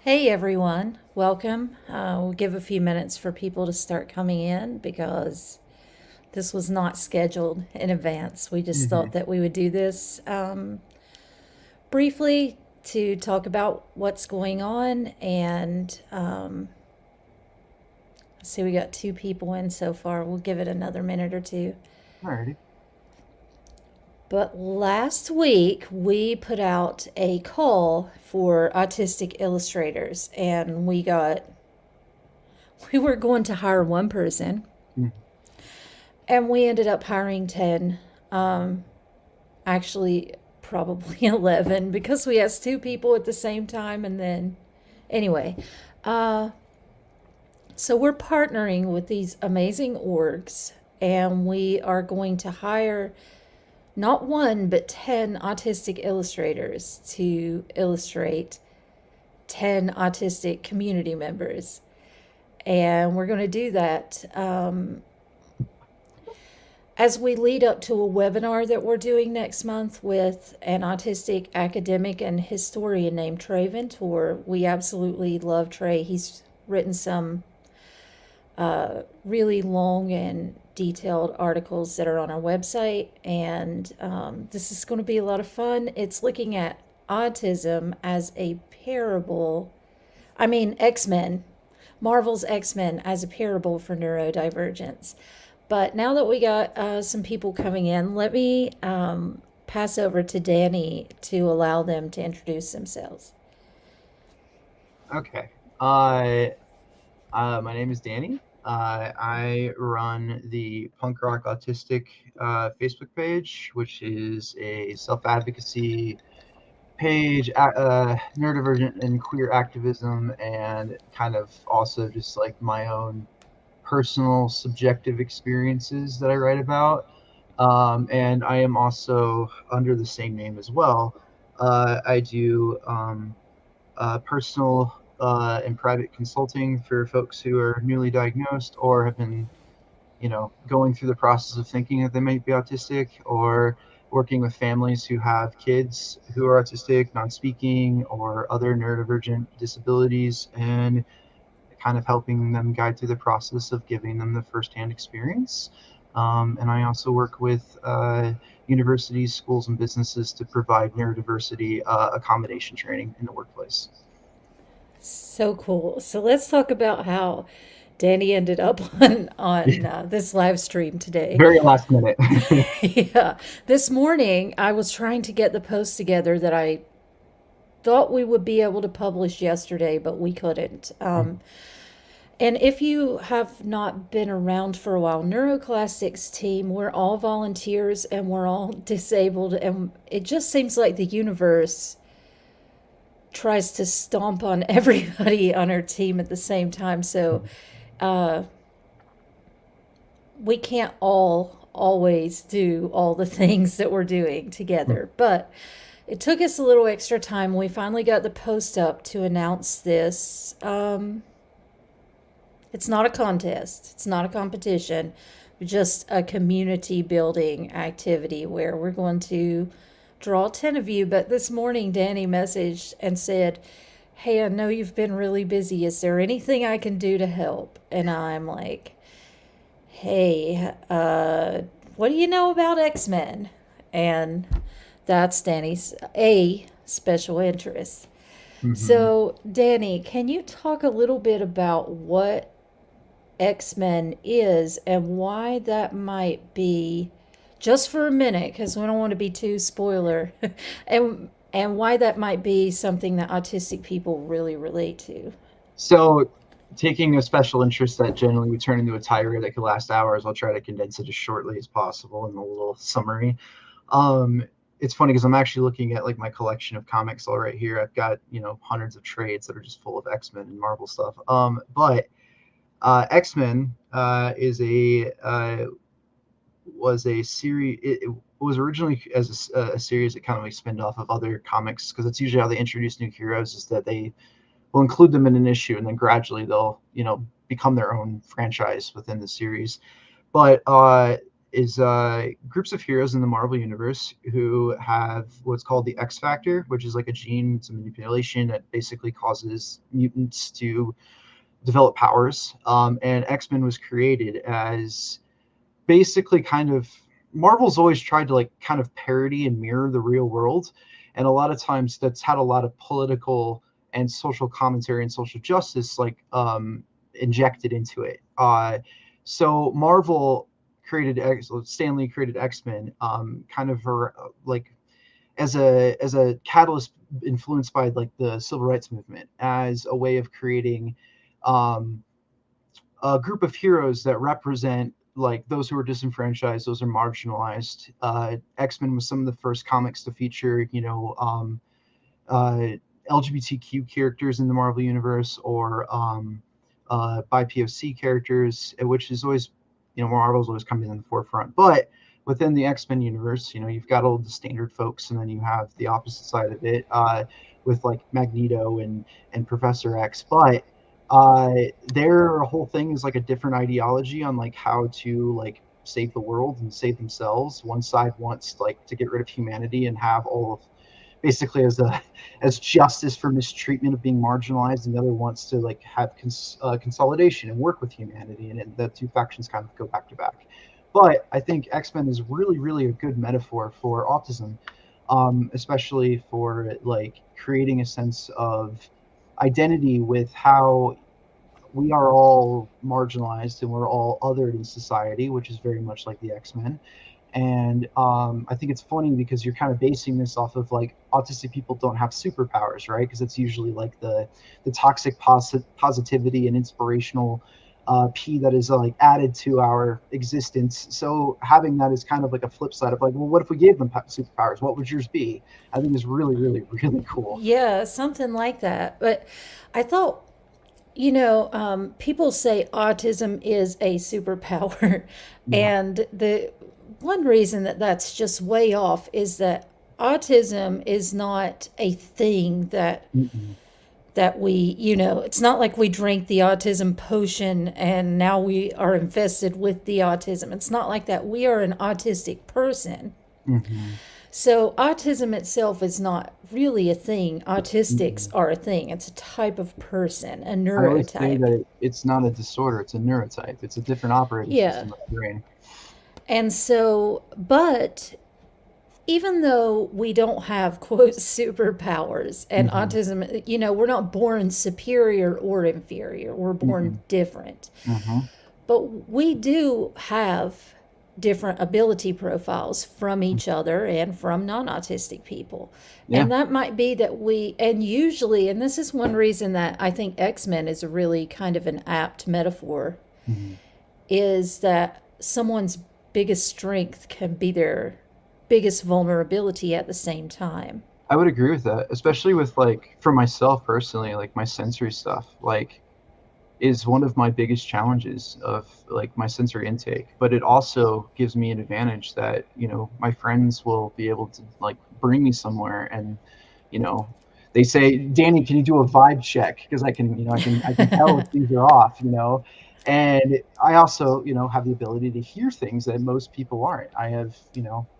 Hey everyone, welcome. We'll give a few minutes for people to start coming in because this was not scheduled in advance. We just hmm thought that we would do this briefly to talk about what's going on. And see, we got two people in so far. We'll give it another minute or two. Alrighty. But last week we put out a call for autistic illustrators, and we were going to hire one person. Mm. And we ended up hiring 10, um, actually, probably 11, because we asked two people at the same time. And then, anyway, uh, so we're partnering with these amazing orgs, and we are going to hire not one, but 10 autistic illustrators to illustrate 10 autistic community members. And we're going to do that. As we lead up to a webinar that we're doing next month with an autistic academic and historian named Trey Ventor. We absolutely love Trey. He's written some really long and detailed articles that are on our website, and this is going to be a lot of fun. It's looking at autism as a parable. XMen, Marvel's X-Men as a parable for neurodivergence. But now that we got some people coming in, let me pass over to Dani to allow them to introduce themselves. Okay. My name is Dani. I run the Punk Rock Autistic Facebook page, which is a self-advocacy page, neurodivergent and queer activism, and kind of also just like my own personal subjective experiences that I write about. And I am also under the same name as well. I do personal and private consulting for folks who are newly diagnosed or have been, going through the process of thinking that they might be autistic, or working with families who have kids who are autistic, non-speaking, or other neurodivergent disabilities, and kind of helping them guide through the process of giving them the firsthand experience. And I also work with universities, schools, and businesses to provide neurodiversity accommodation training in the workplace. So cool. So let's talk about how Dani ended up on this live stream today. Very last minute. Yeah, this morning I was trying to get the post together that I thought we would be able to publish yesterday, but we couldn't. And if you have not been around for a while, Neuroclassics team, we're all volunteers and we're all disabled, and it just seems like the universe tries to stomp on everybody on our team at the same time. So uh, we can't all always do all the things that we're doing together. But it took us a little extra time. We finally got the post up to announce this. It's not a contest, it's not a competition, just a community building activity where we're going to draw 10 of you. But this morning, Dani messaged and said, "Hey, I know you've been really busy. Is there anything I can do to help?" And I'm like, "Hey, what do you know about X-Men?" And that's Dani's a special interest. Mm-hmm. So, Dani, can you talk a little bit about what X-Men is and why that might be, just for a minute, because we don't want to be too spoiler, and why that might be something that autistic people really relate to? So, taking a special interest that generally would turn into a tirade that could last hours, I'll try to condense it as shortly as possible in a little summary. Um, it's funny because I'm actually looking at like my collection of comics all right here. I've got hundreds of trades that are just full of X-Men and Marvel stuff. But X-Men is a was a series. It was originally as a series that kind of like spinned off of other comics, because it's usually how they introduce new heroes, is that they will include them in an issue and then gradually they'll become their own franchise within the series. But is groups of heroes in the Marvel universe who have what's called the X factor, which is like a gene, it's a manipulation that basically causes mutants to develop powers. And X-Men was created as basically kind of, Marvel's always tried to like kind of parody and mirror the real world, and a lot of times that's had a lot of political and social commentary and social justice like injected into it. So Marvel created Stan Lee created X-Men kind of like as a catalyst influenced by like the civil rights movement, as a way of creating um, a group of heroes that represent like those who are disenfranchised, those are marginalized. X-Men was some of the first comics to feature, uh, LGBTQ characters in the Marvel universe, or BIPOC characters, which is always, Marvel's always coming in the forefront. But within the X-Men universe, you've got all the standard folks, and then you have the opposite side of it with like Magneto and Professor X. But their whole thing is like a different ideology on like how to like save the world and save themselves. One side wants like to get rid of humanity and have all of basically as justice for mistreatment of being marginalized, and the other wants to like have consolidation and work with humanity, and the two factions kind of go back to back. But I think X-Men is really, really a good metaphor for autism, especially for like creating a sense of identity with how we are all marginalized and we're all othered in society, which is very much like the X-Men. And I think it's funny because you're kind of basing this off of like autistic people don't have superpowers, right? Because it's usually like the toxic positivity and inspirational P that is like added to our existence. So having that is kind of like a flip side of like, well, what if we gave them superpowers? What would yours be? I think is really, really, really cool. Yeah, something like that. But I thought, people say autism is a superpower. Yeah. And the one reason that that's just way off is that autism is not a thing Mm-mm. that we, it's not like we drink the autism potion and now we are infested with the autism. It's not like that. We are an autistic person. Mm-hmm. So autism itself is not really a thing. Autistics Mm-mm. are a thing. It's a type of person, a I always say neurotype. that it's not a disorder, it's a neurotype. It's a different operating Yeah. system of the brain. And so, but even though we don't have quote superpowers and Mm-hmm. autism, we're not born superior or inferior. We're born Mm-mm. different. Mm-hmm. But we do have different ability profiles from each other and from non-autistic people. Yeah. And that might be that and usually, and this is one reason that I think X-Men is a really kind of an apt metaphor, Mm-hmm. is that someone's biggest strength can be their biggest vulnerability at the same time. I would agree with that, especially with like for myself personally, like my sensory stuff, like is one of my biggest challenges of like my sensory intake. But it also gives me an advantage that, my friends will be able to like bring me somewhere and, you know, they say, Dani, can you do a vibe check? Because I can tell if things are off, And I also, have the ability to hear things that most people aren't. I have,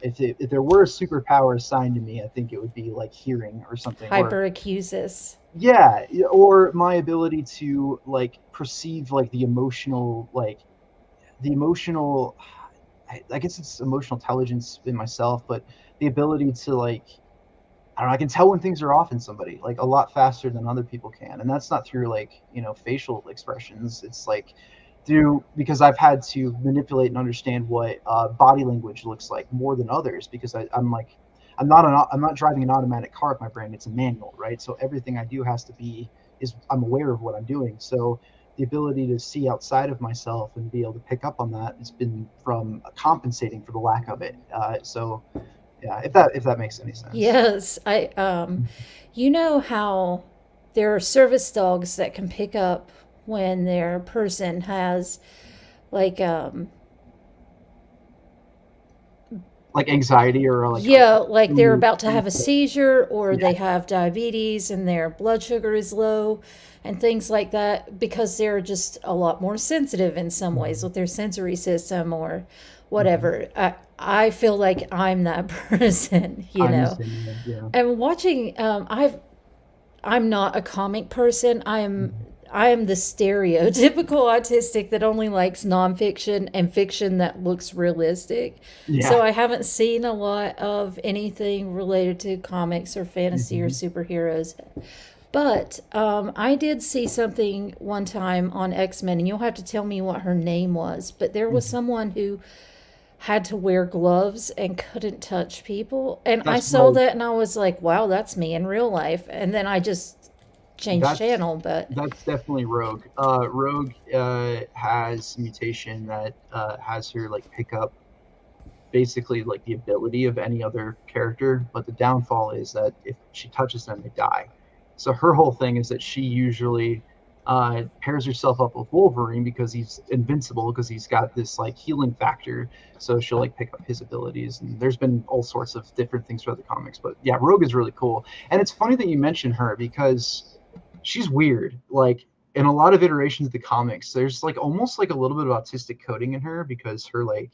if there were a superpower assigned to me, I think it would be like hearing or something. Or Hyperacusis. yeah, or my ability to like perceive like the emotional, I guess it's emotional intelligence in myself, but the ability to like, I don't know, I can tell when things are off in somebody like a lot faster than other people can. And that's not through like, facial expressions. It's like through, because I've had to manipulate and understand what body language looks like more than others, because I'm not driving an automatic car with my brain. It's a manual, right? So everything I do has to be, I'm aware of what I'm doing. So the ability to see outside of myself and be able to pick up on that has been from compensating for the lack of it. So yeah, if that makes any sense. Yes, you know how there are service dogs that can pick up when their person has like like anxiety or like Yeah, like they're really- about to have a seizure or yeah. they have diabetes and their blood sugar is low and things like that because they're just a lot more sensitive in some ways with their sensory system or Mhm. whatever. I feel like I'm that person, you I'm the know. same way, yeah. And watching, I'm not a comic person. Mhm. I am the stereotypical autistic that only likes nonfiction and fiction that looks realistic. So Yeah. I haven't seen a lot of anything related to comics or fantasy or Mhm. superheroes. But I did see something one time on X-Men, and you'll have to tell me what her name was. But there was Mhm. someone who had to wear gloves and couldn't touch people. And I That's saw Rogue. that and I was like, wow, that's me in real life. And then I just changed That's channel, but that's definitely Rogue. Rogue has a mutation that has her like pick up basically like the ability of any other character, but the downfall is that if she touches them, they die. So her whole thing is that she usually pairs herself up with Wolverine because he's invincible because he's got this like healing factor. So she'll like pick up his abilities, and there's been all sorts of different things throughout the comics. But yeah, Rogue is really cool, and it's funny that you mention her because she's weird. Like in a lot of iterations of the comics, there's like almost like a little bit of autistic coding in her because her like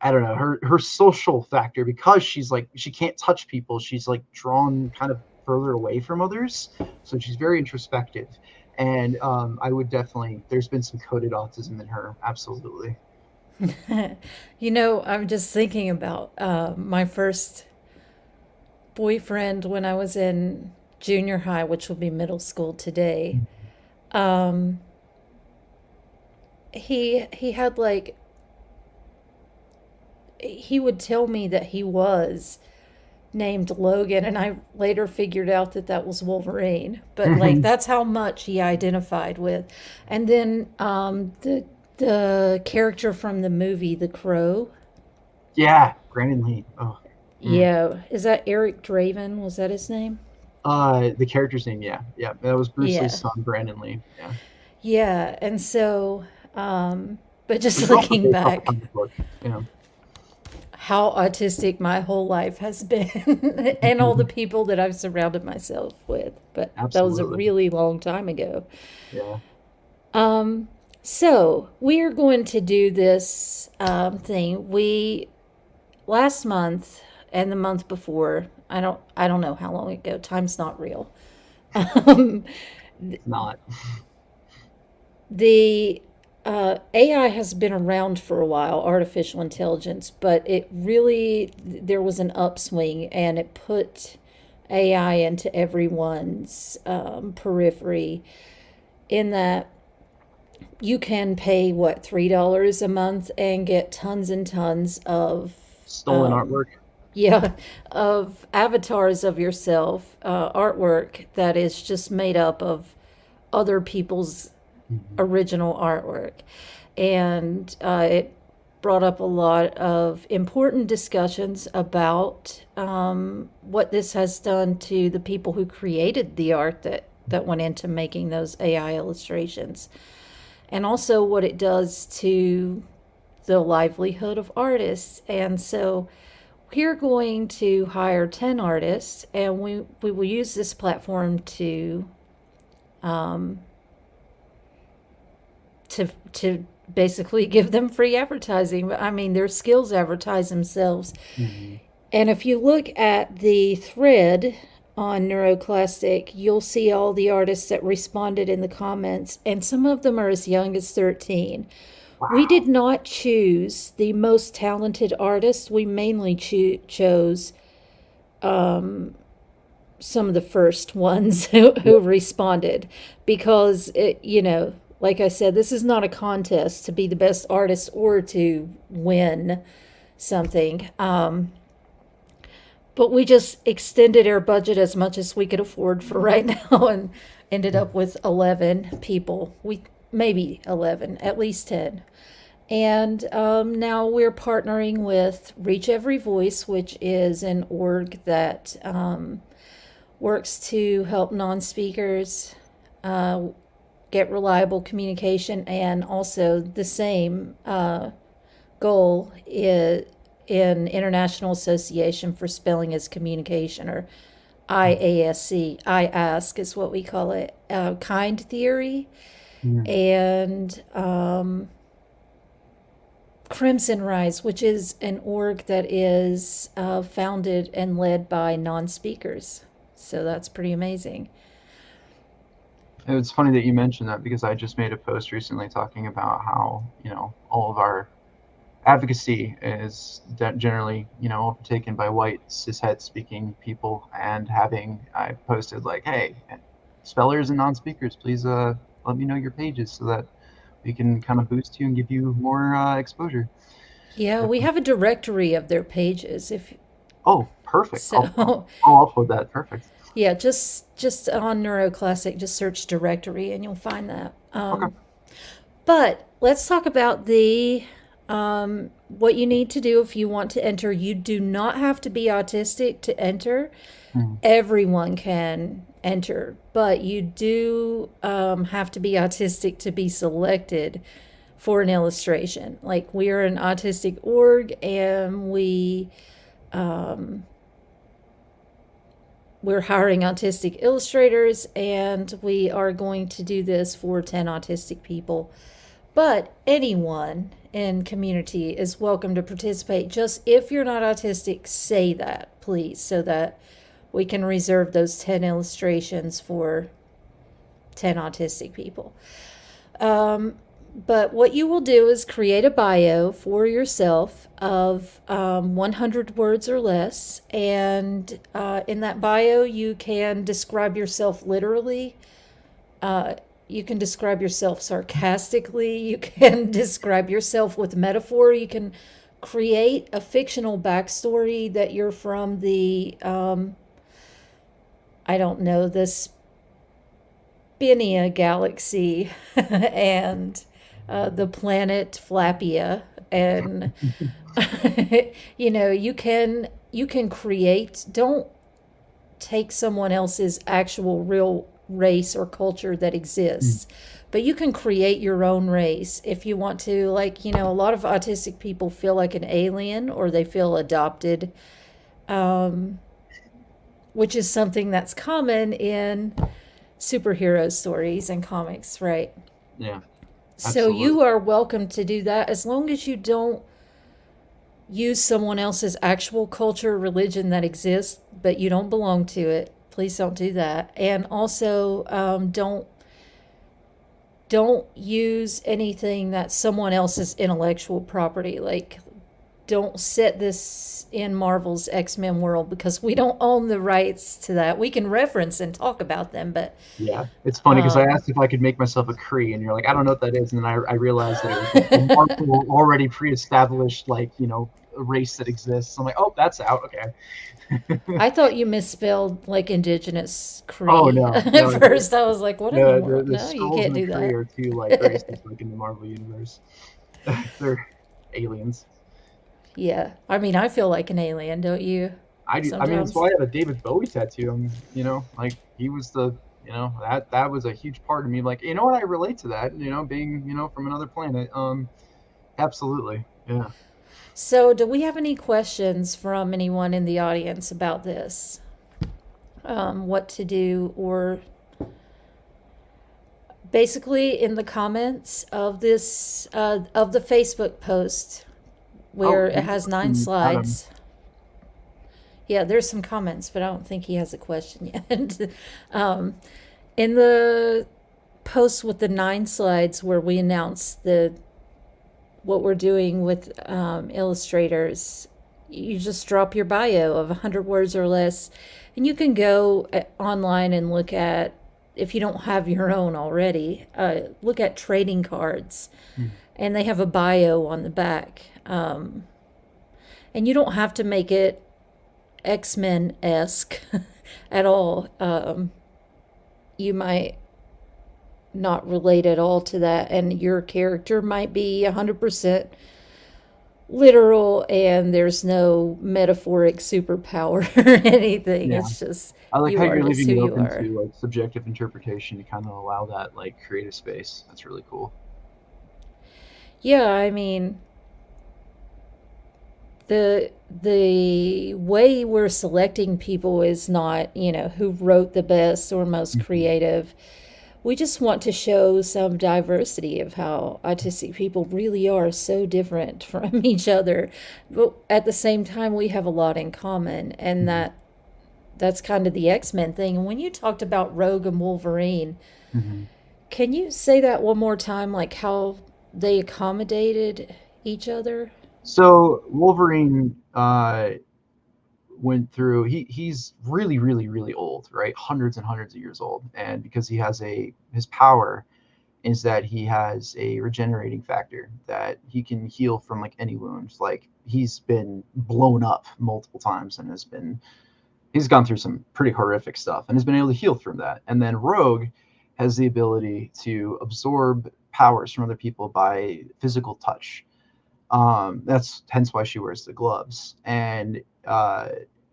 I don't know, her social factor because she's like she can't touch people. She's like drawn kind of further away from others, so she's very introspective. And I would definitely there's been some coded autism in her, absolutely. you know, I'm just thinking about my first boyfriend when I was in junior high, which will be middle school today. Um, he had like he would tell me that he was named Logan, and I later figured out that that was Wolverine. But like that's how much he identified with. And then the character from the movie The Crow. Yeah, Brandon Lee. Oh, mm. Yeah, is that Eric Draven? Was that his name? The character's name, yeah, yeah, that was Bruce Lee's Yeah, son, Brandon Lee. Yeah, yeah. And so, but which just is also looking based off a back, comic book. You how autistic my whole life has been and all the know, people that I've surrounded myself with. But that was a absolutely. really long time ago. Yeah. Um, so we are going to do this thing. We last month and the month before, I don't know how long ago. Time's not real. Um, It's not. the AI has been around for a while, artificial intelligence, but it really, there was an upswing and it put AI into everyone's periphery in that you can pay, what, $3 a month and get tons and tons of, Stolen um, artwork. yeah, of avatars of yourself, artwork that is just made up of other people's Mhm. original artwork. And it brought up a lot of important discussions about what this has done to the people who created the art that went into making those AI illustrations, and also what it does to the livelihood of artists. And so we're going to hire 10 artists, and we will use this platform um, to basically give them free advertising. I mean, their skills advertise themselves. Mhm. And if you look at the thread on Neuroclastic, you'll see all the artists that responded in the comments, and some of them are as young as 13. We did Wow. not choose the most talented artists. We mainly chose some of the first ones who responded because you know, like I said, this is not a contest to be the best artist or to win something. But we just extended our budget as much as we could afford for right now and ended up with 11 people. We maybe 11, at least 10. And now we're partnering with Reach Every Voice, which is an org that works to help non speakers get reliable communication, and also the same goal in International Association for Spelling is Communication, or IASC. I ask is what we call it. Kind theory, Mm. and Crimson Rise, which is an org that is founded and led by non-speakers. So that's pretty amazing. It's funny that you mentioned that, because I just made a post recently talking about how, all of our advocacy is generally, overtaken by white cishet speaking people, and I posted like, hey, spellers and non-speakers, please let me know your pages so that we can kind of boost you and give you more exposure. Yeah, we have a directory of their pages. If Oh, perfect. so, I'll upload that. Perfect. yeah, just on Neuroclassic, just search directory and you'll find that. Okay. But let's talk about the what you need to do if you want to enter. You do not have to be autistic to enter. Mhm. Everyone can enter, but you do have to be autistic to be selected for an illustration. Like, we're an Autistic Org, and we're hiring autistic illustrators, and we are going to do this for 10 autistic people. But anyone in community is welcome to participate. Just if you're not autistic, say that, please, so that we can reserve those 10 illustrations for 10 autistic people. But what you will do is create a bio for yourself of 100 words or less. And in that bio, you can describe yourself literally. You can describe yourself sarcastically. You can describe yourself with metaphor. You can create a fictional backstory that you're from the, I don't know, the Spinia galaxy and the planet Flappia. And, you can create, don't take someone else's actual real race or culture that exists, but you can create your own race if you want to. Like, a lot of autistic people feel like an alien, or they feel adopted, which is something that's common in superhero stories and comics, right? Yeah. So you are welcome to do that, as long as you don't use someone else's actual culture or religion that exists, but you don't belong to it. Please don't do that. And also, don't use anything that's someone else's intellectual property. Like, don't set this in Marvel's X-Men world, because we don't own the rights to that. We can reference and talk about them, but yeah, it's funny because I asked if I could make myself a Cree, and you're like, I don't know what that is, and then I realized that it was a Marvel already pre-established, race that exists. I'm like, oh, that's out. Okay. I thought you misspelled like indigenous Cree. Oh no! At first, I was like, "What in the world? The No, you Skrulls can't and do the Cree that." are two races in the Marvel universe. They're aliens. Yeah, I mean, I feel like an alien, don't you? I do. I mean, that's Sometimes. why I have a David Bowie tattoo. He was the, that was a huge part of me. Like, what, I relate to that. Being, from another planet. Absolutely. Yeah. So, do we have any questions from anyone in the audience about this? What to do, or basically in the comments of this of the Facebook post where it has 9 slides. Yeah, there's some comments, but I don't think he has a question yet. In the post with the 9 slides where we announce what we're doing with illustrators, you just drop your bio of 100 words or less, and you can go online and look at, if you don't have your own already, look at trading cards, and they have a bio on the back. And you don't have to make it Xmen-esque at all. You might not relate at all to that, and your character might be 100% literal, and there's no metaphoric superpower or anything. Yeah. It's just, I like how you're leaving it open to like subjective interpretation to kind of allow that like creative space. That's really cool. Yeah, I mean, the way we're selecting people is not, who wrote the best or most Mhm. creative. We just want to show some diversity of how autistic people really are so different from each other. But at the same time, we have a lot in common, and Mhm. that's kind of the X-Men thing. And when you talked about Rogue and Wolverine, Mhm. can you say that one more time, like how they accommodated each other? So Wolverine went through. He's really, really, really old, right? Hundreds and hundreds of years old, and because he has his power is that he has a regenerating factor that he can heal from like any wounds. Like he's been blown up multiple times and he's gone through some pretty horrific stuff and has been able to heal from that. And then Rogue has the ability to absorb powers from other people by physical touch. That's hence why she wears the gloves. And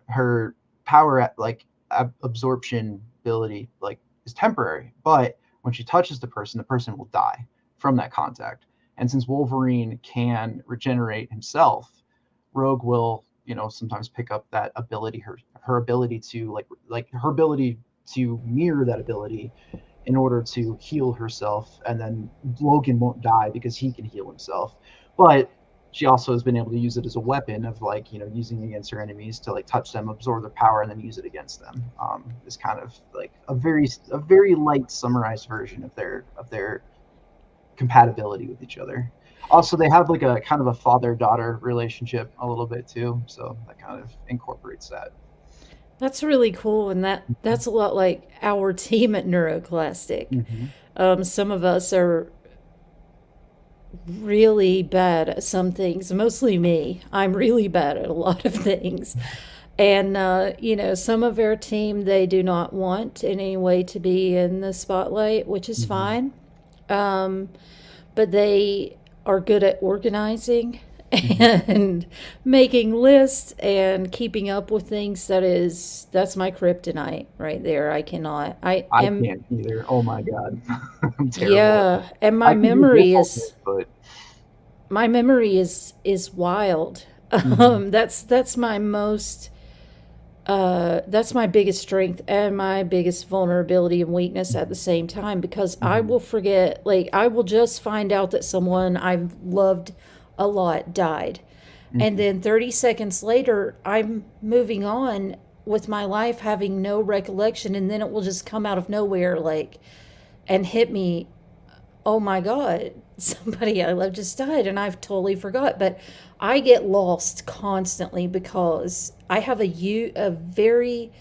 her power at like absorption ability like is temporary, but when she touches the person will die from that contact. And since Wolverine can regenerate himself, Rogue will, sometimes pick up that ability, her ability to like her ability to mirror that ability in order to heal herself, and then Logan won't die because he can heal himself. But she also has been able to use it as a weapon of like, using against her enemies to like touch them, absorb their power, and then use it against them. Is kind of like a very light summarized version of their compatibility with each other. Also, they have like a kind of a father-daughter relationship a little bit too, so that kind of incorporates that. That's really cool, and that's a lot like our team at Neuroclastic. Mm-hmm. Some of us are really bad at some things, mostly me. I'm really bad at a lot of things. And, some of our team, they do not want in any way to be in the spotlight, which is Mm-hmm. fine. Um, but they are good at organizing Mm-hmm. and making lists and keeping up with things. That's my kryptonite right there. I cannot. I I am can't either. Oh my god, I'm terrible at it. Yeah, and I can do difficult, but my memory is wild. mm-hmm. That's my most that's my biggest strength and my biggest vulnerability and weakness at the same time, because I Mm-hmm. will forget, like I will just find out that someone I've loved a lot died. And Mm-hmm. then 30 seconds later, I'm moving on with my life having no recollection, and then it will just come out of nowhere like and hit me, oh my God, somebody I love just died and I've totally forgot. But I get lost constantly because I have a very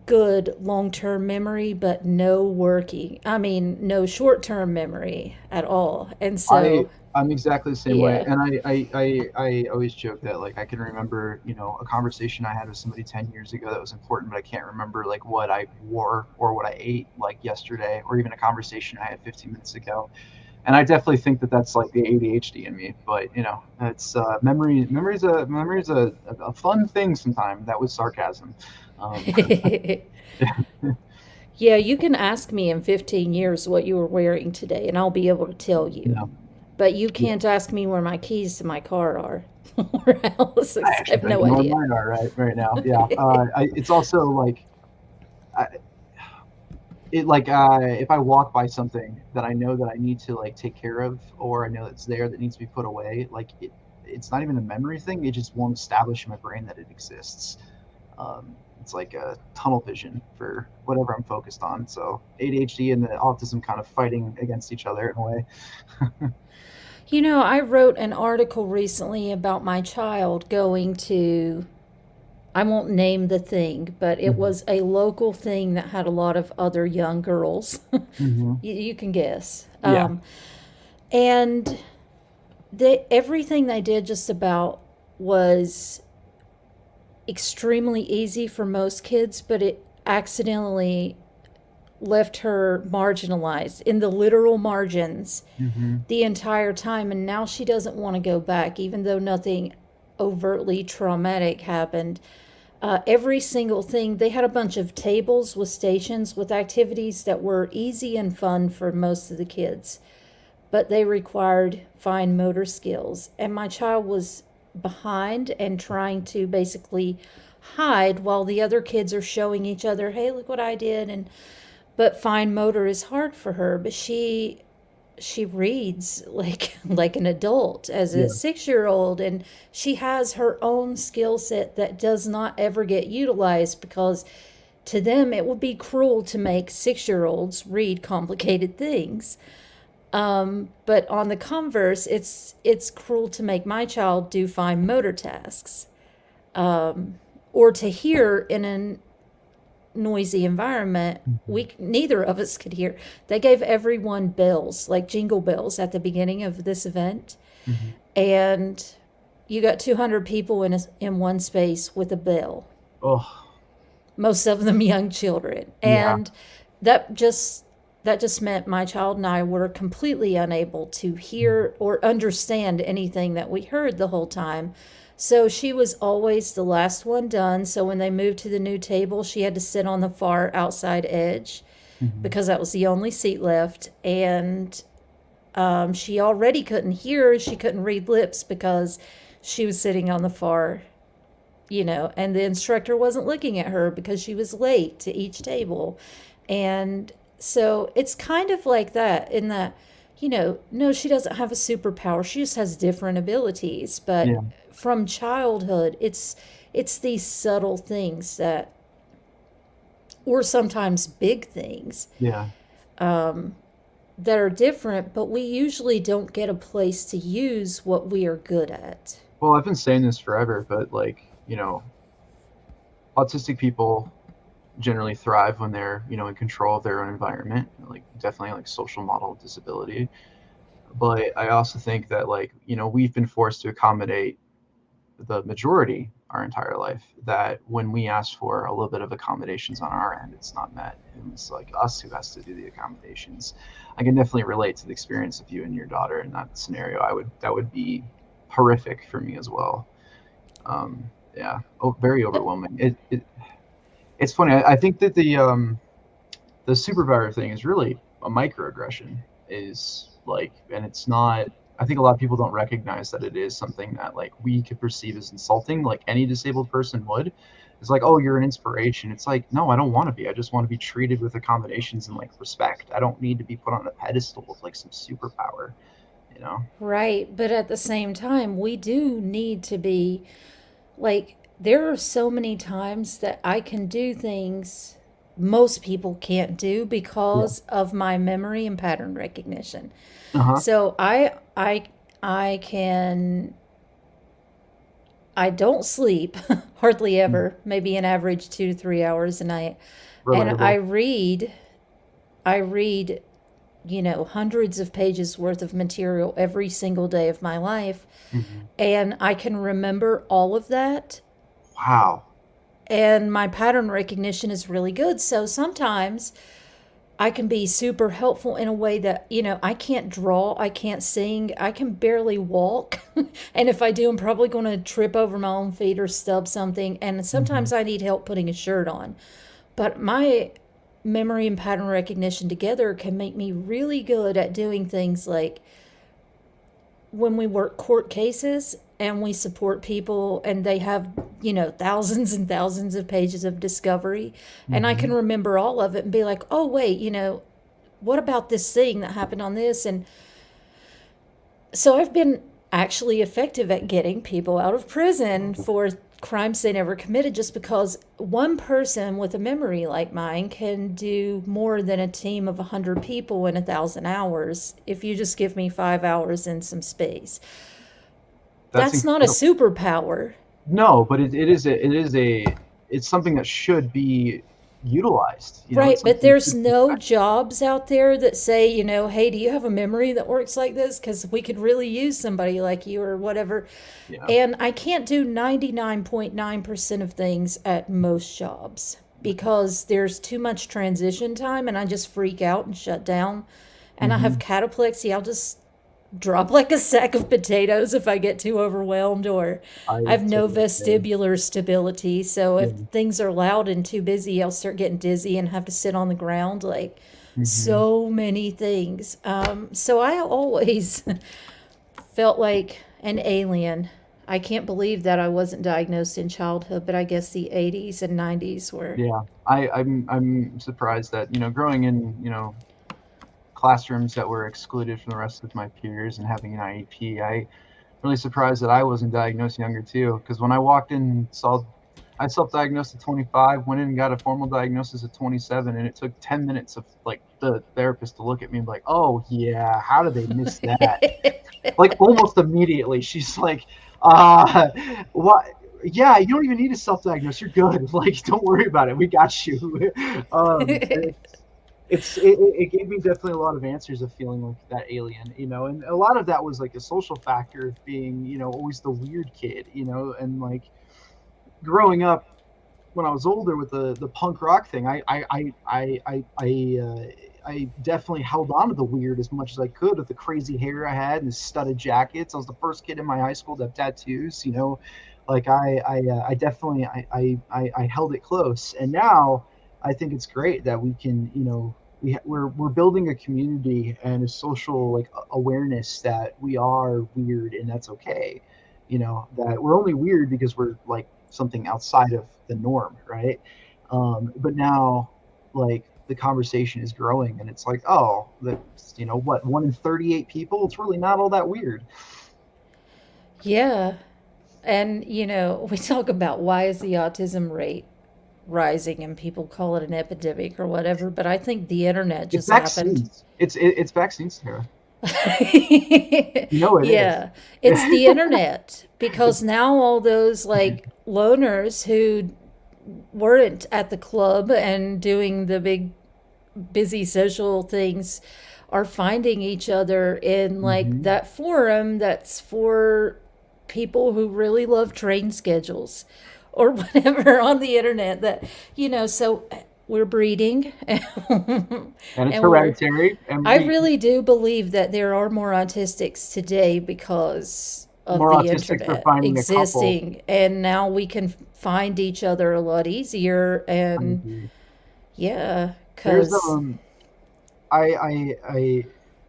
good long term memory, but no short term memory at all. And I so, I'm exactly the same way, yeah. and I always joke that like I can remember a conversation I had with somebody 10 years ago that was important, but I can't remember like what I wore or what I ate like yesterday, or even a conversation I had 15 minutes ago. And I definitely think that that's like the ADHD in me. But it's memory. Memory's a fun thing. Sometimes that was sarcasm. Um, Yeah, you can ask me in 15 years what you were wearing today, and I'll be able to tell you you. know, But you yeah. can't ask me where my keys to my car are or else, I 'cause I actually have don't no even know where idea. mine are right now. Yeah. It's also like I, if I walk by something that I know that I need to like take care of, or I know it's there that needs to be put away, like it's not even a memory thing. It just won't establish in my brain that it exists. It's like a tunnel vision for whatever I'm focused on. So ADHD and the autism kind of fighting against each other in a way. I wrote an article recently about my child going to, I won't name the thing, but it Mm-hmm. was a local thing that had a lot of other young girls. Mm-hmm. You can guess. Yeah. And everything they did just about was extremely easy for most kids, but it accidentally left her marginalized in the literal margins Mm-hmm. the entire time. And now she doesn't want to go back, even though nothing overtly traumatic happened. Every single thing, they had a bunch of tables with stations with activities that were easy and fun for most of the kids, but they required fine motor skills. And my child was behind and trying to basically hide while the other kids are showing each other, hey, look what I did. And but fine motor is hard for her, but she reads like an adult as a Yeah. 6-year-old, and she has her own skill set that does not ever get utilized because to them it would be cruel to make 6-year-olds read complicated things. But on the converse, it's cruel to make my child do fine motor tasks, or to hear in a noisy environment. Mhm. We neither of us could hear. They gave everyone bells, like jingle bells, at the beginning of this event, Mhm. and you got 200 people in one space with a bell. Oh, Most of them young children, yeah. and that just that just meant my child and I were completely unable to Mhm. hear or understand anything that we heard the whole time. So she was always the last one done. So when they moved to the new table, she had to sit on the far outside edge Mhm. because that was the only seat left. And she already couldn't hear, she couldn't read lips because she was sitting on the far, and the instructor wasn't looking at her because she was late to each table. And so it's kind of like that in that, no, she doesn't have a superpower. She just has different abilities. But Yeah. from childhood, it's these subtle things that, or sometimes big things, Yeah. that are different, but we usually don't get a place to use what we are good at. Well, I've been saying this forever, but like, autistic people generally thrive when they're, in control of their own environment, like definitely like social model disability. But I also think that like, we've been forced to accommodate the majority our entire life, that when we ask for a little bit of accommodations on our end, it's not met. And it's like us who has to do the accommodations. I can definitely relate to the experience of you and your daughter in that scenario. That would be horrific for me as well. Yeah. Oh, very overwhelming. It's funny. I think that the superpower thing is really a microaggression, is like, and it's not. I think a lot of people don't recognize that it is something that like we could perceive as insulting, like any disabled person would. It's like, oh, you're an inspiration. It's like, no, I don't want to be. I just want to be treated with accommodations and like respect. I don't need to be put on a pedestal with like some superpower, you know? Right. But at the same time, we do need to be like, there are so many times that I can do things most people can't do Yeah. because of my memory and pattern recognition. Uh-huh. So I can I don't sleep hardly Mm. ever, maybe an average 2 to 3 hours a night. And Relatable. I read, hundreds of pages worth of material every single day of my life. Hmm. And I can remember all of that. Wow. And my pattern recognition is really good. So sometimes I can be super helpful in a way that, I can't draw, I can't sing, I can barely walk. And if I do, I'm probably going to trip over my own feet or stub something. And Hmm. sometimes I need help putting a shirt on. But my memory and pattern recognition together can make me really good at doing things like when we work court cases and we support people and they have, thousands and thousands of pages of discovery, and I can Hmm. remember all of it and be like, oh, wait, what about this thing that happened on this? And so I've been actually effective at getting people out of prison for crimes they never committed, just because one person with a memory like mine can do more than a team of 100 people in 1,000 hours if you just give me 5 hours and some space. That's That's not a incredible. superpower. No, but it's something that should be utilized. It's Right, but something that there's should be no expected. jobs out there that say, hey, do you have a memory that works like this? Because we could really use somebody like you or whatever. Yeah. And I can't do 99.9% of things at most jobs because there's too much transition time and I just freak out and shut down. And I have Hmm. cataplexy. I'll just drop like a sack of potatoes if I get too overwhelmed, or I I have no totally understand. vestibular stability. So if Yeah. things are loud and too busy, I'll start getting dizzy and have to sit on the ground, like Hmm. so many things. So I always felt like an alien. I can't believe that I wasn't diagnosed in childhood, but I guess the 80s and 90s were. Yeah, I'm surprised that, growing in, classrooms that were excluded from the rest of my peers and having an IEP, I'm really surprised that I wasn't diagnosed younger too. Because when I walked in, I self-diagnosed at 25, went in and got a formal diagnosis at 27, and it took 10 minutes of like the therapist to look at me and be like, "Oh yeah, how did they miss that?" Like almost immediately, she's like, what? Yeah, you don't even need to self-diagnose. You're good. Like, don't worry about it. We got you." And it gave me definitely a lot of answers of feeling like that alien, and a lot of that was like a social factor of being, always the weird kid, and like growing up when I was older with the punk rock thing, I definitely held on to the weird as much as I could with the crazy hair I had and the studded jackets. I was the first kid in my high school to have tattoos, like I definitely I held it close. And now I think it's great that we can, we're building a community and a social like awareness that we are weird and that's okay. That we're only weird because we're like something outside of the norm, right? But now, like the conversation is growing, and it's like, oh, that's what 1 in 38 people. It's really not all that weird. Yeah. And, we talk about why is the autism rate rising and people call it an epidemic or whatever, but I think the internet It's just happened. vaccines. It's vaccines, Sarah. It is. Yeah, it's the internet because now all those like loners who weren't at the club and doing the big busy social things are finding each other in like Hmm. that forum that's for people who really love train schedules or whatever on the internet that so we're breeding and And it's we're hereditary, and I we really do believe that there are more autistics today because of more the autistics are internet finding a couple. existing, and now we can find each other a lot easier. I And agree. yeah, There's because I I I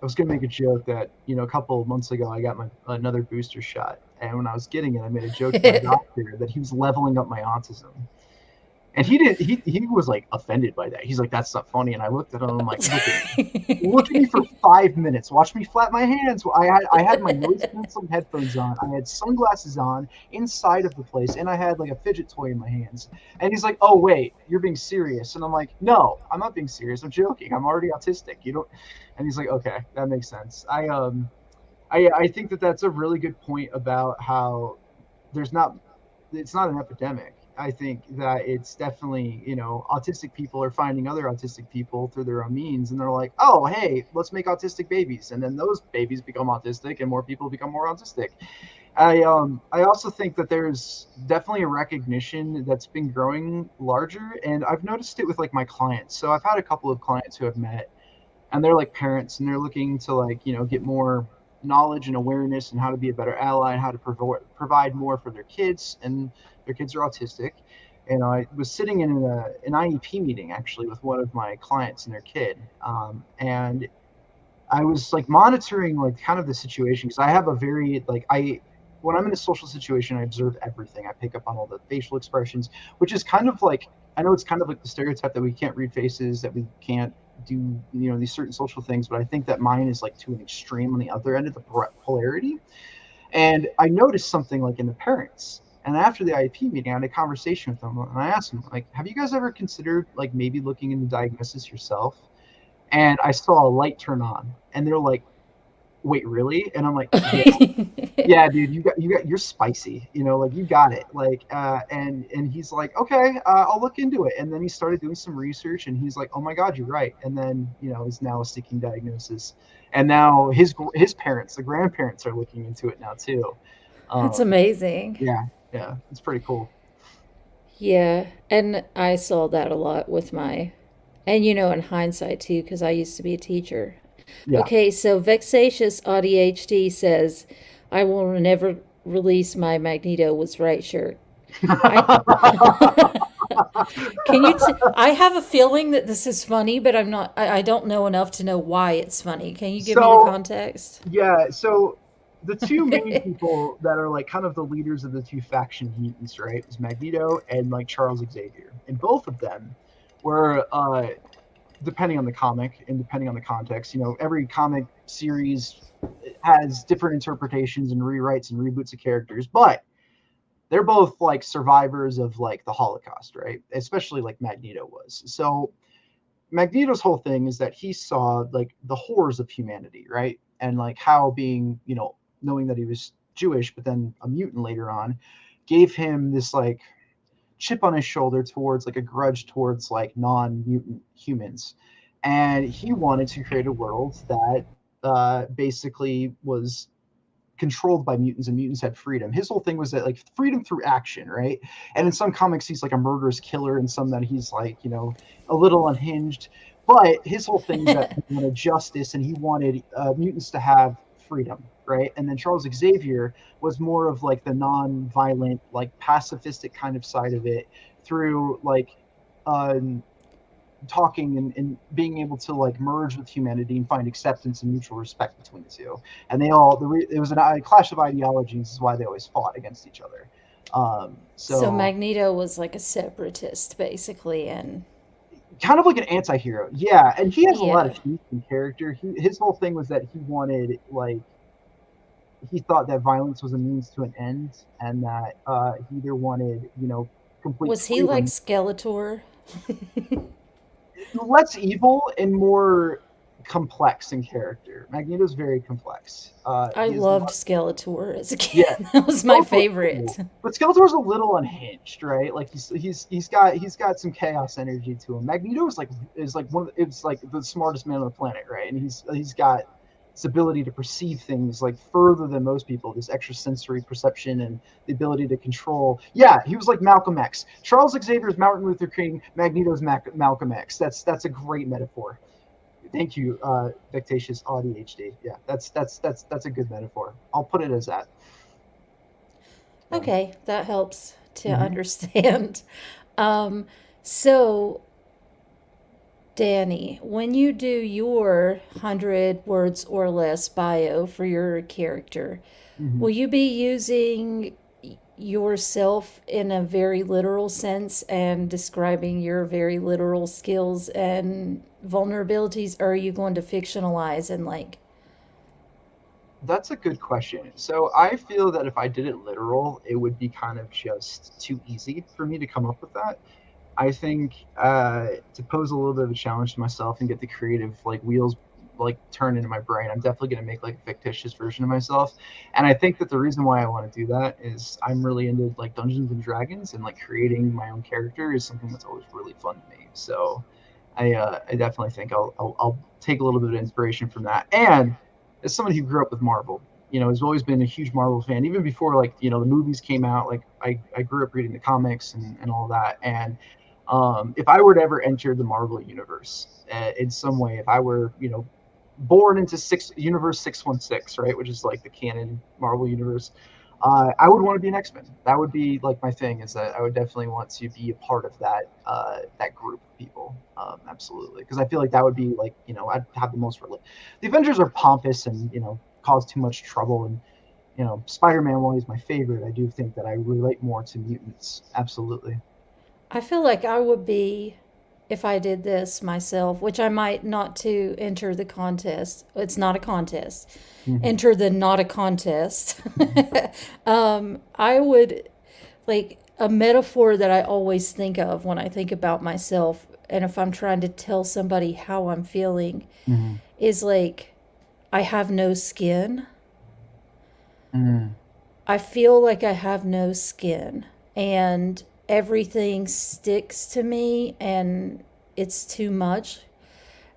I was gonna make a joke that a couple of months ago I got my another booster shot, and when I was getting it, I made a joke to my doctor that he was leveling up my autism, and he did he was like offended by that. He's like, "That's not funny," and I looked at him. I'm like, Look at me for 5 minutes. Watch me flap my hands. I had my noise canceling headphones on. I had sunglasses on inside of the place, and I had like a fidget toy in my hands. And he's like, "Oh wait, you're being serious?" And I'm like, "No, I'm not being serious. I'm joking. I'm already autistic. You don't." And he's like, "Okay, that makes sense." I think that that's a really good point about how there's not it's not an epidemic. I think that it's definitely, autistic people are finding other autistic people through their own means, and they're like, "Oh, hey, let's make autistic babies," and then those babies become autistic, and more people become more autistic. I also think that there's definitely a recognition that's been growing larger, and I've noticed it with like my clients. So I've had a couple of clients who have met, and they're like parents, and they're looking to like get more knowledge and awareness and how to be a better ally and how to provide more for their kids, and their kids are autistic. And I was sitting in an IEP meeting actually with one of my clients and their kid, and I was like monitoring like kind of the situation because I have a very like I when I'm in a social situation I observe everything. I pick up on all the facial expressions, which is kind of like I know it's kind of like the stereotype that we can't read faces, that we can't do these certain social things, but I think that mine is like to an extreme on the other end of the polarity. And I noticed something like in the parents. And after the IEP meeting, I had a conversation with them, and I asked them, like, "Have you guys ever considered like maybe looking into diagnosis yourself?" And I saw a light turn on, and they're like, "Wait, really?" And I'm like, "Yeah, yeah, dude, you're spicy, like you got it." Like, and he's like, "Okay, I'll look into it." And then he started doing some research, and he's like, "Oh my God, you're right." And then is now seeking diagnosis, and now his parents, the grandparents, are looking into it now too. That's Um, amazing. yeah, yeah, it's pretty cool. Yeah, and I saw that a lot with and in hindsight too, because I used to be a teacher. Yeah. Okay, so vexatious ADHD says, I will never release my Magneto was right shirt. I can I have a feeling that this is funny, but I'm not I don't know enough to know why it's funny. Can you give me the So context? yeah, so the two main people that are like kind of the leaders of the two faction mutants, right, is Magneto and like Charles Xavier, and both of them were depending on the comic and depending on the context, every comic series has different interpretations and rewrites and reboots of characters, but they're both like survivors of like the Holocaust, right? Especially like Magneto was. So Magneto's whole thing is that he saw like the horrors of humanity, right? And like how being, knowing that he was Jewish, but then a mutant later on, gave him this like chip on his shoulder towards like a grudge towards like non-mutant humans. And he wanted to create a world that basically was controlled by mutants and mutants had freedom. His whole thing was that like freedom through action, right? And in some comics he's like a murderous killer, and some that he's like, a little unhinged. But his whole thing is that he wanted justice and he wanted mutants to have freedom, right? And then Charles Xavier was more of like the non-violent, like pacifistic kind of side of it through like talking and being able to like merge with humanity and find acceptance and mutual respect between the two. And it was a clash of ideologies, is why they always fought against each other. So Magneto was like a separatist, basically, and kind of like an anti-hero. Yeah, and he has a lot Yeah. of teeth in character. His whole thing was that he wanted like he thought that violence was a means to an end, and that he either wanted complete Was he like freedom, Skeletor? less evil and more complex in character. Magneto's very complex. I He has a loved lot. Skeletor as a Yeah, kid. That was my Skeletor's favorite. cool. But Skeletor's a little unhinged, right? Like he's got some chaos energy to him. Magneto is like the smartest man on the planet, right? And he's got this ability to perceive things like further than most people. This extrasensory perception and the ability to control. Yeah, he was like Malcolm X. Charles Xavier's Martin Luther King. Magneto's Malcolm X. That's a great metaphor. Thank you, Vectatious ADHD. Yeah, that's a good metaphor. I'll put it as that. Yeah. Okay, that helps to Mm-hmm. understand. Um, so, Dani, when you do your 100 words or less bio for your character, Mm-hmm. will you be using yourself in a very literal sense and describing your very literal skills and vulnerabilities, or are you going to fictionalize and like, That's a good question. So I feel that if I did it literal, it would be kind of just too easy for me to come up with that. I think to pose a little bit of a challenge to myself and get the creative like wheels like turn into my brain, I'm definitely going to make like a fictitious version of myself. And I think that the reason why I want to do that is I'm really into like Dungeons and Dragons, and like creating my own character is something that's always really fun to me. So I definitely think I'll take a little bit of inspiration from that. And as someone who grew up with Marvel, has always been a huge Marvel fan, even before like the movies came out. Like I grew up reading the comics and all that. And if I were to ever enter the Marvel universe in some way, if I were born into universe 616, right, which is like the canon Marvel universe, I would want to be an X-Men. That would be like my thing. Is that I would definitely want to be a part of that group of people. Absolutely, because I feel like that would be like I'd have the most relate. The Avengers are pompous and cause too much trouble, and Spider-Man, while he's my favorite, I do think that I relate more to mutants. Absolutely. I feel like I would be if I did this myself, which I might not to enter the contest. It's not a contest. Mm-hmm. Enter the not a contest. I would like a metaphor that I always think of when I think about myself, and if I'm trying to tell somebody how I'm feeling, Mm-hmm. is like I have no skin. Mm-hmm. I feel like I have no skin, and everything sticks to me, and it's too much.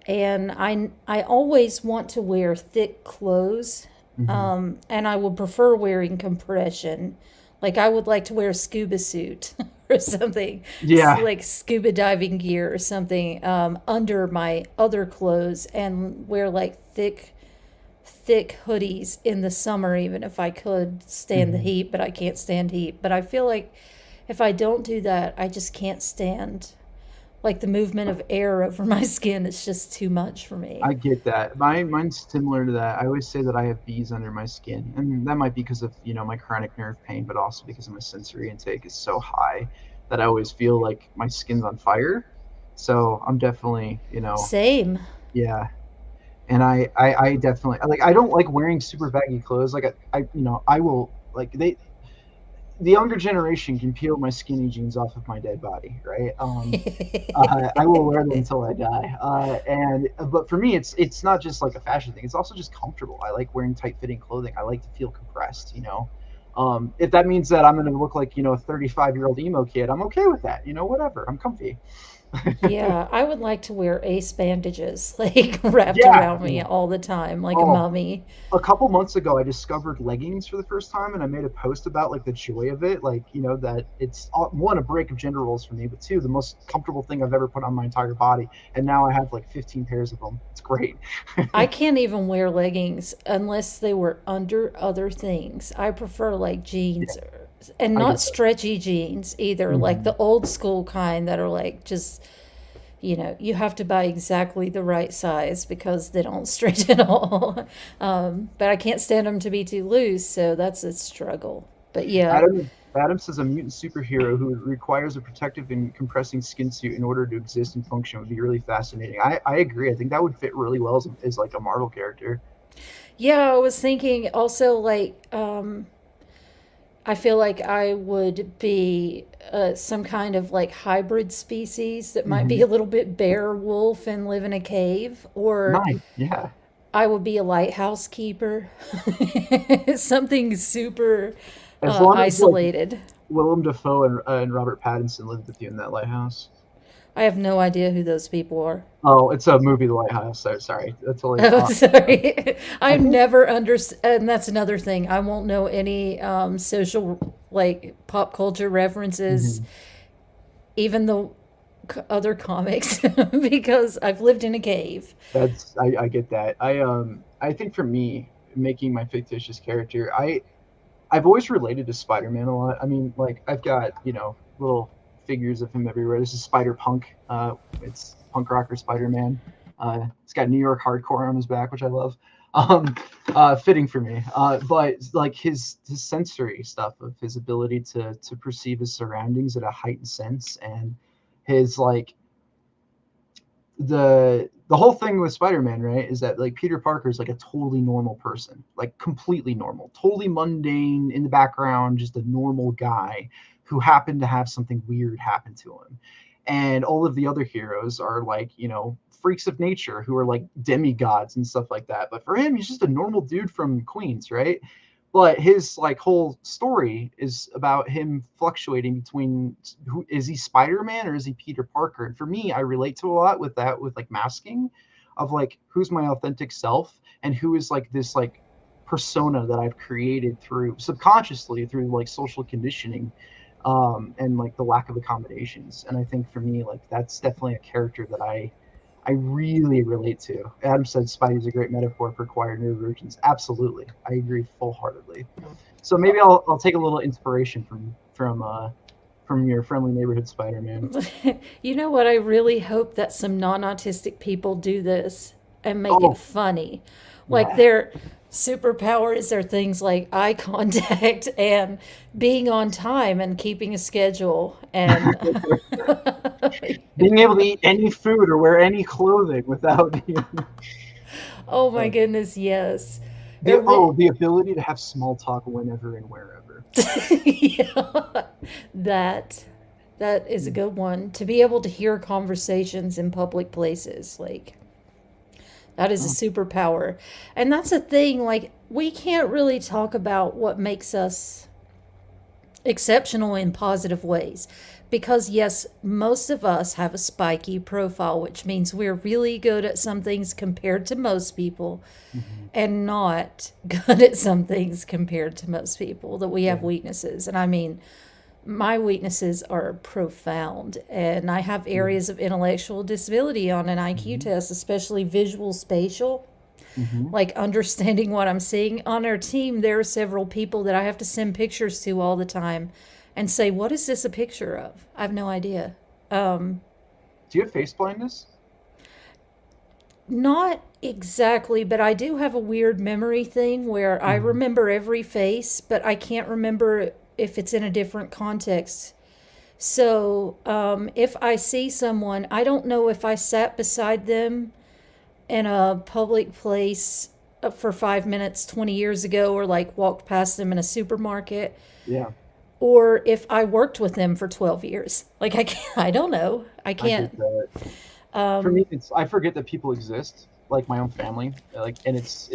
And I always want to wear thick clothes, Mm-hmm. and I would prefer wearing compression. Like I would like to wear a scuba suit or something, Yeah. like scuba diving gear or something under my other clothes, and wear like thick hoodies in the summer, even if I could stand the Mm-hmm. heat, but I can't stand heat. But I feel like if I don't do that, I just can't stand like the movement of air over my skin is just too much for me. I get that. Mine's similar to that. I always say that I have bees under my skin, and that might be because of my chronic nerve pain, but also because my sensory intake is so high that I always feel like my skin's on fire. So I'm definitely, Same. yeah. And I definitely like. I don't like wearing super baggy clothes. Like I will like the younger generation can peel my skinny jeans off of my dead body, right? I will wear them until I die. But for me, it's not just like a fashion thing. It's also just comfortable. I like wearing tight fitting clothing. I like to feel compressed. If that means that I'm going to look like a 35-year-old emo kid, I'm okay with that. Whatever. I'm comfy. Yeah, I would like to wear ace bandages like wrapped Yeah. around me all the time, like a Oh, mummy. a couple months ago, I discovered leggings for the first time, and I made a post about like the joy of it. Like, that it's one, a break of gender roles for me, but two, the most comfortable thing I've ever put on my entire body. And now I have like 15 pairs of them. It's great. I can't even wear leggings unless they were under other things. I prefer like Yeah, jeans and I not get that. stretchy jeans either, like Hmm. the old school kind that are like just, you have to buy exactly the right size because they don't stretch at all. But I can't stand them to be too loose, so that's a struggle. But yeah, Adams is a mutant superhero who requires a protective and compressing skin suit in order to exist and function. Would be really fascinating. I agree. I think that would fit really well as like a Marvel character. yeah, I was thinking also like I feel like I would be some kind of like hybrid species that might be Hmm. a little bit bear wolf and live in a cave, or Nice. Yeah. I would be a lighthouse keeper, something super As long as like isolated. Willem Dafoe and Robert Pattinson lived with you in that lighthouse. I have no idea who those people are. Oh, it's a movie, The Lighthouse. So sorry, that's like Oh, sorry. I I've think. never and that's another thing. I won't know any social, like pop culture references, Mhm. even the other comics, because I've lived in a cave. I get that. I think for me, making my fictitious character, I've always related to Spider-Man a lot. I mean, like I've got little figures of him everywhere. This is Spider Punk. It's punk rocker Spider-Man. It's got New York hardcore on his back, which I love. Um, Fitting for me. But like his sensory stuff of his ability to perceive his surroundings at a heightened sense, and his like the whole thing with Spider-Man, right, is that like Peter Parker is like a totally normal person, like completely normal, totally mundane in the background, just a normal guy who happened to have something weird happen to him. And all of the other heroes are like, freaks of nature who are like demigods and stuff like that. But for him, he's just a normal dude from Queens, right? But his like whole story is about him fluctuating between who is he, Spider-Man or is he Peter Parker? And for me, I relate to a lot with that, with like masking of like who's my authentic self and who is like this like persona that I've created through subconsciously through like social conditioning, and like the lack of accommodations. And I think for me, like that's definitely a character that I really relate to. Adam said Spidey's a great metaphor for acquired neurovirgins. Absolutely, I agree full heartedly. So maybe I'll take a little inspiration from your friendly neighborhood Spider-Man. You know what? I really hope that some non autistic people do this and make it Oh funny. Like yeah, their superpowers are things like eye contact and being on time and keeping a schedule and being able to eat any food or wear any clothing without oh my uh, goodness, yes. the Or the, the ability to have small talk whenever and wherever. yeah, that that is a good one. To be able to hear conversations in public places, like that is a Oh, superpower. And that's a thing, like, we can't really talk about what makes us exceptional in positive ways. Because, yes, most of us have a spiky profile, which means we're really good at some things compared to most people, mhm. and not good at some things compared to most people, that we have Yeah. weaknesses. And I mean, my weaknesses are profound, and I have Yeah. areas of intellectual disability on an IQ Hmm. test, especially visual spatial, Hmm. like understanding what I'm seeing. On our team, there are several people that I have to send pictures to all the time and say, what is this a picture of? I have no idea. Do you have face blindness? Not exactly, but I do have a weird memory thing where I Mhm. remember every face, but I can't remember if it's in a different context. So, if I see someone, I don't know if I sat beside them in a public place for 5 minutes 20 years ago, or like walked past them in a supermarket, Yeah, or if I worked with them for 12 years. Like, I can't, I don't know. I I get can't. that. For Um, me, it's I forget that people exist, like my own family, like, and it's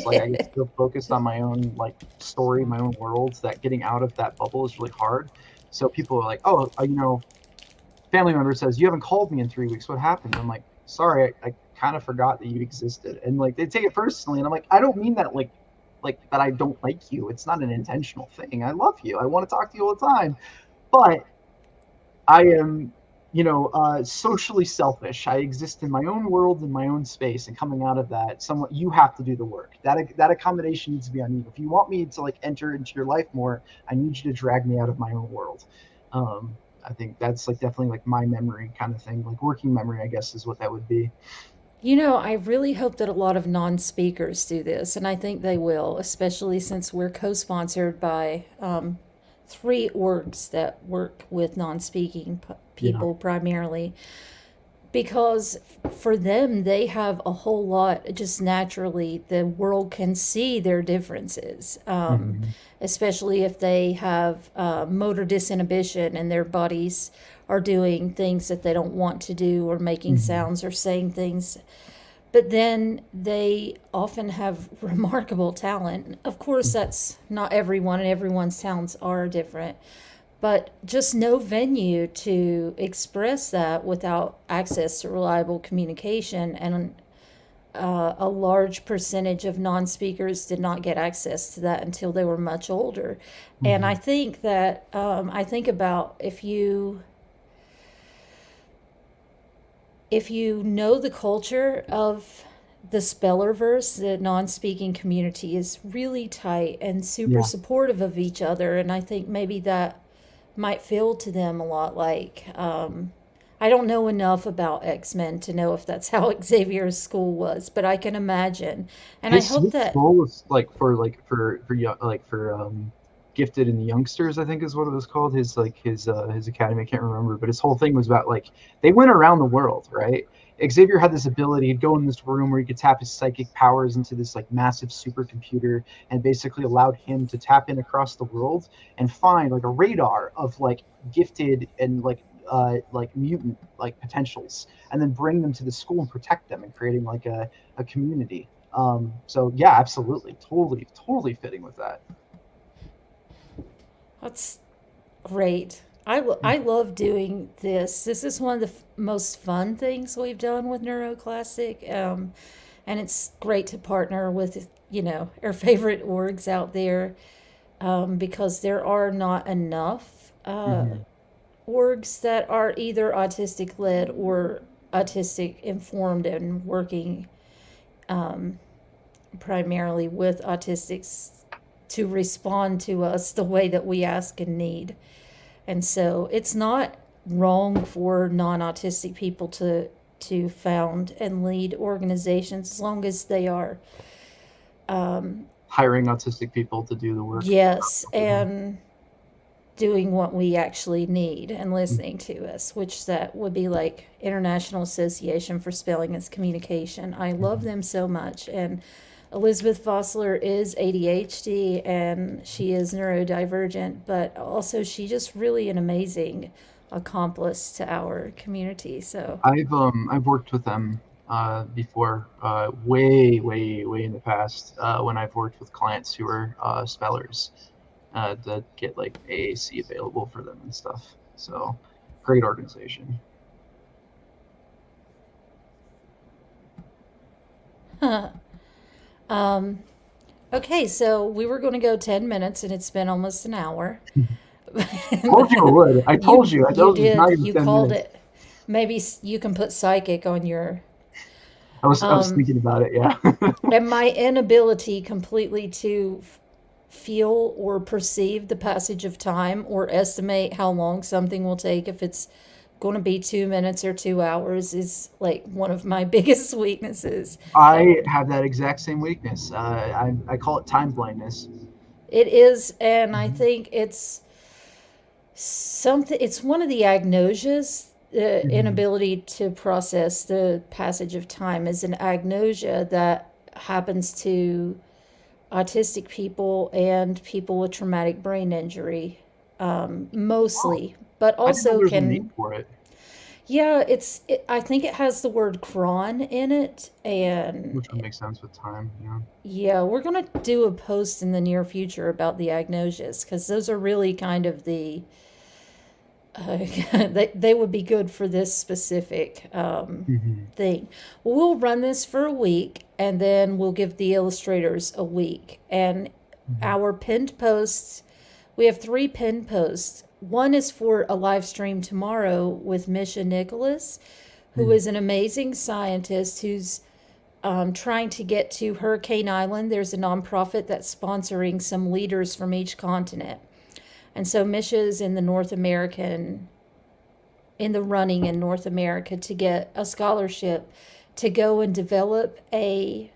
like I get so focused on my own like story, my own worlds, that getting out of that bubble is really hard. So people are like, oh, family member says, you haven't called me in 3 weeks. What happened? I'm like, sorry, I kind of forgot that you existed. And like they take it personally. And I'm like, I don't mean that like that I don't like you. It's not an intentional thing. I love you. I want to talk to you all the time. But I am, socially selfish. I exist in my own world, in my own space, and coming out of that, somewhat you have to do the work. That accommodation needs to be on you. If you want me to like enter into your life more, I need you to drag me out of my own world. Um, I think that's like definitely like my memory kind of thing, like working memory, I guess, is what that would be. I really hope that a lot of non speakers do this, and I think they will, especially since we're co sponsored by three orgs that work with non speaking Yeah. people primarily. Because for them, they have a whole lot, just naturally, the world can see their differences, Mhm. especially if they have motor disinhibition and their bodies are doing things that they don't want to do, or making Mhm. sounds or saying things. But then they often have remarkable talent. Of course, that's not everyone, and everyone's talents are different, but just no venue to express that without access to reliable communication. And a large percentage of non speakers did not get access to that until they were much older. And I Mhm. think that, I think about if you know the culture of the Spellerverse, the non speaking community is really tight and super Yeah. supportive of each other. And I think maybe that might feel to them a lot like, I don't know enough about XMen to know if that's how Xaviers School was, but I can imagine. And I hope His that, school was like for young, like for gifted and youngsters, I think is what it was called. His academy, I can't remember, but his whole thing was about like they went around the world, right? Xavier had this ability. He'd go in this room where he could tap his psychic powers into this like massive supercomputer, and basically allowed him to tap in across the world and find like a radar of like gifted and like mutant like potentials, and then bring them to the school and protect them, and creating like a community. So yeah, absolutely, totally fitting with that. that's great. I love doing this. This is one of the most fun things we've done with Neuroclassic. And it's great to partner with, our favorite orgs out there, because there are not enough Mm-hmm. orgs that are either autistic led or autistic informed and working primarily with autistics to respond to us the way that we ask and need. And so it's not wrong for non autistic people to found and lead organizations as long as they are, Hiring autistic people to do the work. yes, and doing what we actually need and Mhm. listening to us, which that would be like International Association for Spelling and Communication. I love them so much. And Elizabeth Vossler is ADHD and she is neurodivergent, but also she just really an amazing accomplice to our community. So, I've worked with them before, way in the past, when I've worked with clients who are spellers, to get like AAC available for them and stuff. So great organization. um, okay, so we were going to go 10 minutes and it's been almost an hour. Told you I would. I you told you. I you told you it's not did. even You 10 called minutes. it. Maybe you can put psychic on your. I was Um, thinking about it. Yeah. and my inability completely to feel or perceive the passage of time or estimate how long something will take if it's going to be 2 minutes or 2 hours is like one of my biggest weaknesses. I have that exact same weakness. I call it time blindness. It is, and I Mm-hmm. think it's something, it's one of the agnosias. The Mm-hmm. inability to process the passage of time is an agnosia that happens to autistic people and people with traumatic brain injury, Oh, mostly, but I didn't know also there was a name can. for it, Yeah, I think it has the word cron in it, and which would make sense with time. Yeah. yeah, we're gonna do a post in the near future about the agnosias because those are really kind of the they would be good for this specific Mm-hmm. thing. We'll run this for a week and then we'll give the illustrators a week. And Mm-hmm. our pinned posts, we have 3 pinned posts. One is for a live stream tomorrow with Misha Nicholas, who is an amazing scientist who's trying to get to Hurricane Island. There's a nonprofit that's sponsoring some leaders from each continent. And so Misha is in the North American, in the running in North America to get a scholarship to go and develop a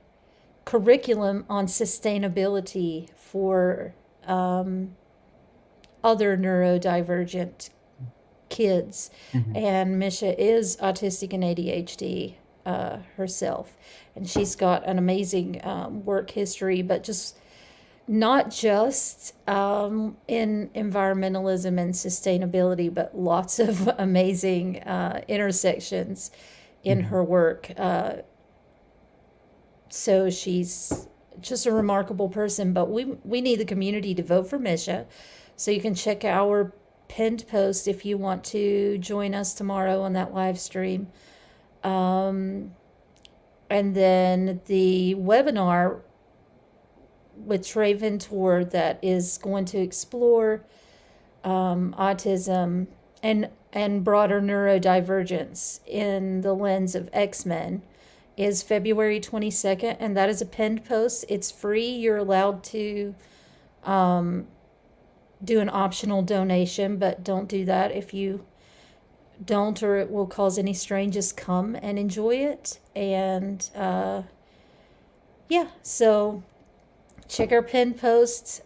curriculum on sustainability for other neurodivergent kids. Mm-hmm. And Misha is autistic and ADHD herself. And she's got an amazing work history, but just not just in environmentalism and sustainability, but lots of amazing intersections in Mm-hmm. her work. So she's just a remarkable person. But we need the community to vote for Misha. So you can check our pinned post if you want to join us tomorrow on that live stream. Um, and then the webinar with Trey Ventor that is going to explore autism and broader neurodivergence in the lens of X-Men is February 22nd, and that is a pinned post. It's free. You're allowed to do an optional donation, but don't do that if you don't, or it will cause any strain. Just come and enjoy it. And yeah, so check our pinned posts.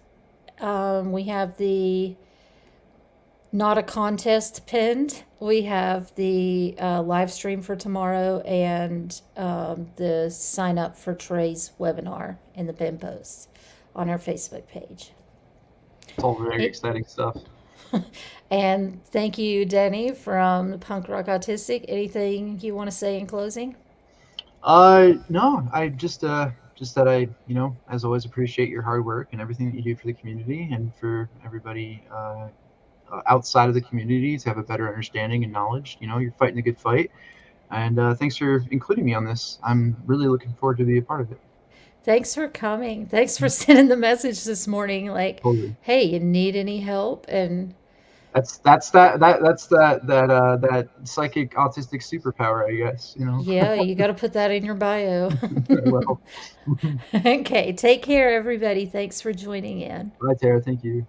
We have the not a contest pinned. We have the live stream for tomorrow and the sign up for Trey's webinar in the pin posts on our Facebook page. It's all very It, exciting stuff. and thank you, Dani from the Punk Rock Autistic. Anything you want to say in closing? No, I just that I, as always, appreciate your hard work and everything that you do for the community and for everybody outside of the community to have a better understanding and knowledge. You're fighting a good fight, and thanks for including me on this. I'm really looking forward to be a part of it. Thanks for coming. Thanks for sending the message this morning like, Totally. hey, you need any help? And That's that psychic autistic superpower, I guess. yeah, you got to put that in your bio. Well, Okay, take care, everybody. Thanks for joining in. bye, Tara. Thank you.